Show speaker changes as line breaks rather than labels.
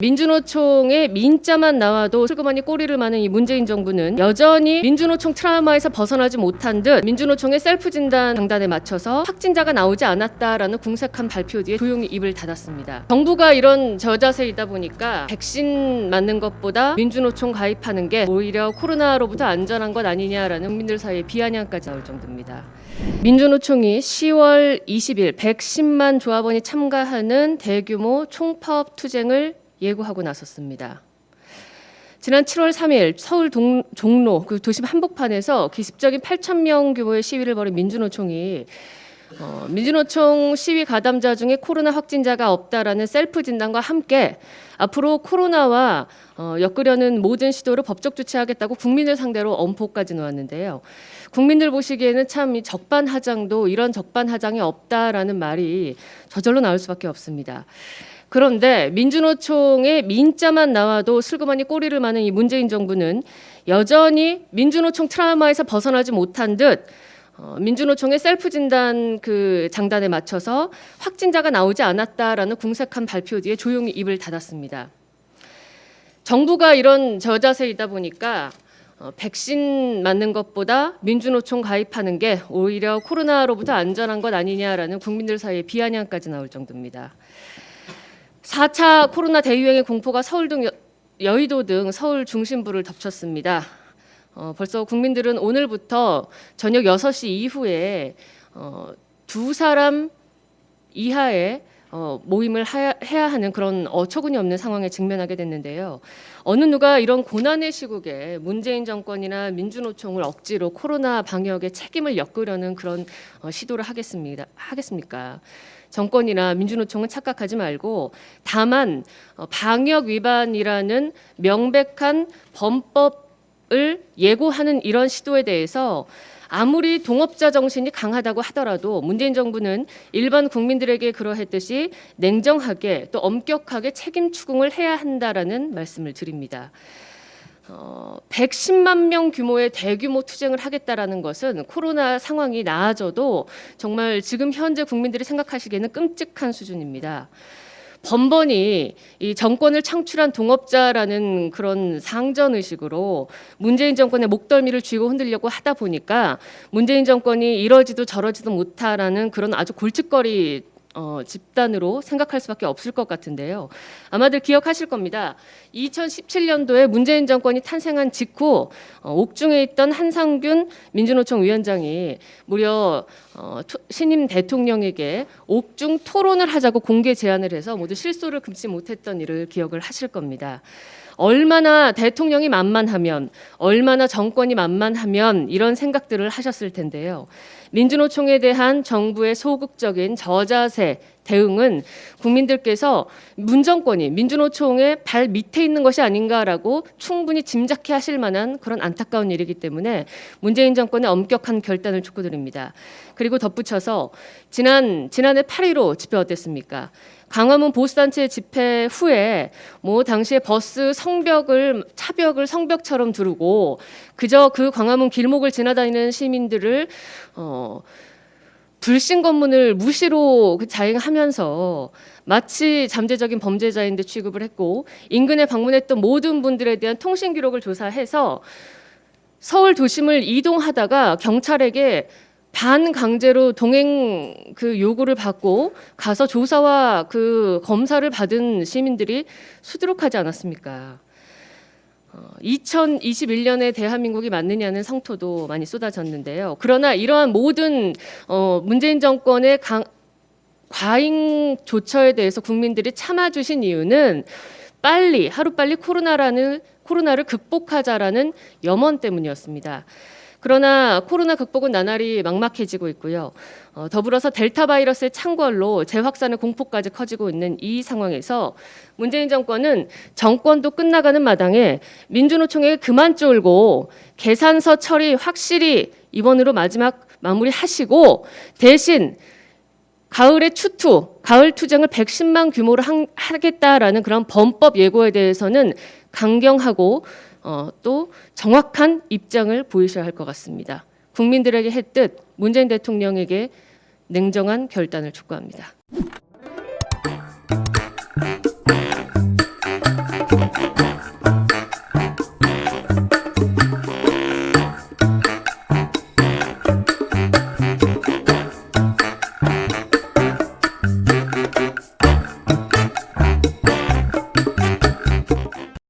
민주노총의 민자만 나와도 슬그머니 꼬리를 마는 이 문재인 정부는 여전히 민주노총 트라우마에서 벗어나지 못한 듯 민주노총의 셀프 진단 장단에 맞춰서 확진자가 나오지 않았다라는 궁색한 발표 뒤에 조용히 입을 닫았습니다. 정부가 이런 저자세이다 보니까 백신 맞는 것보다 민주노총 가입하는 게 오히려 코로나로부터 안전한 것 아니냐라는 국민들 사이에 비아냥까지 나올 정도입니다. 민주노총이 10월 20일 110만 조합원이 참가하는 대규모 총파업 투쟁을 예고하고 나섰습니다. 지난 7월 3일 서울 종로 그 도심 한복판에서 기습적인 8,000명 규모의 시위를 벌인 민주노총이 민주노총 시위 가담자 중에 코로나 확진자가 없다라는 셀프 진단과 함께 앞으로 코로나와 엮으려는 모든 시도를 법적 조치하겠다고 국민을 상대로 엄포까지 놓았는데요. 국민들 보시기에는 참 이 적반하장도 이런 적반하장이 없다라는 말이 저절로 나올 수밖에 없습니다. 그런데 민주노총의 민자만 나와도 슬그머니 꼬리를 마는 이 문재인 정부는 여전히 민주노총 트라우마에서 벗어나지 못한 듯 민주노총의 셀프 진단 그 장단에 맞춰서 확진자가 나오지 않았다라는 궁색한 발표 뒤에 조용히 입을 닫았습니다. 정부가 이런 저자세이다 보니까 백신 맞는 것보다 민주노총 가입하는 게 오히려 코로나로부터 안전한 것 아니냐라는 국민들 사이에 비아냥까지 나올 정도입니다. 4차 코로나 대유행의 공포가 서울 등 여의도 등 서울 중심부를 덮쳤습니다. 벌써 국민들은 오늘부터 저녁 6시 이후에 2사람 이하의 모임을 해야 하는 그런 어처구니 없는 상황에 직면하게 됐는데요. 어느 누가 이런 고난의 시국에 문재인 정권이나 민주노총을 억지로 코로나 방역에 책임을 엮으려는 그런 시도를 하겠습니까? 정권이나 민주노총은 착각하지 말고 다만 방역 위반이라는 명백한 범법을 예고하는 이런 시도에 대해서 아무리 동업자 정신이 강하다고 하더라도 문재인 정부는 일반 국민들에게 그러했듯이 냉정하게 또 엄격하게 책임 추궁을 해야 한다라는 말씀을 드립니다. 110만 명 규모의 대규모 투쟁을 하겠다라는 것은 코로나 상황이 나아져도 정말 지금 현재 국민들이 생각하시기에는 끔찍한 수준입니다. 번번이 이 정권을 창출한 동업자라는 그런 상전의식으로 문재인 정권의 목덜미를 쥐고 흔들려고 하다 보니까 문재인 정권이 이러지도 저러지도 못하라는 그런 아주 골칫거리 집단으로 생각할 수밖에 없을 것 같은데요. 아마들 기억하실 겁니다. 2017년도에 문재인 정권이 탄생한 직후 옥중에 있던 한상균 민주노총 위원장이 무려 신임 대통령에게 옥중 토론을 하자고 공개 제안을 해서 모두 실소를 금치 못했던 일을 기억을 하실 겁니다. 얼마나 대통령이 만만하면, 얼마나 정권이 만만하면 이런 생각들을 하셨을 텐데요. 민주노총에 대한 정부의 소극적인 저자세 대응은 국민들께서 문정권이 민주노총의 발 밑에 있는 것이 아닌가라고 충분히 짐작해 하실 만한 그런 안타까운 일이기 때문에 문재인 정권의 엄격한 결단을 촉구드립니다. 그리고 덧붙여서 지난해 8.15 집회 어땠습니까? 광화문 보수단체 집회 후에 당시에 버스 차벽을 성벽처럼 두르고 그저 그 광화문 길목을 지나다니는 시민들을 불신 검문을 무시로 자행하면서 마치 잠재적인 범죄자인 듯 취급을 했고 인근에 방문했던 모든 분들에 대한 통신 기록을 조사해서 서울 도심을 이동하다가 경찰에게 반강제로 동행 그 요구를 받고 가서 조사와 그 검사를 받은 시민들이 수두룩하지 않았습니까? 2021년에 대한민국이 맞느냐는 성토도 많이 쏟아졌는데요. 그러나 이러한 모든 문재인 정권의 과잉 조처에 대해서 국민들이 참아주신 이유는 하루빨리 코로나를 극복하자라는 염원 때문이었습니다. 그러나 코로나 극복은 나날이 막막해지고 있고요. 더불어서 델타 바이러스의 창궐로 재확산의 공포까지 커지고 있는 이 상황에서 문재인 정권은 정권도 끝나가는 마당에 민주노총에 그만 쫄고 계산서 처리 확실히 이번으로 마지막 마무리하시고 대신 가을 투쟁을 110만 규모로 하겠다라는 그런 범법 예고에 대해서는 강경하고 또 정확한 입장을 보이셔야 할 것 같습니다. 국민들에게 했듯 문재인 대통령에게 냉정한 결단을 촉구합니다.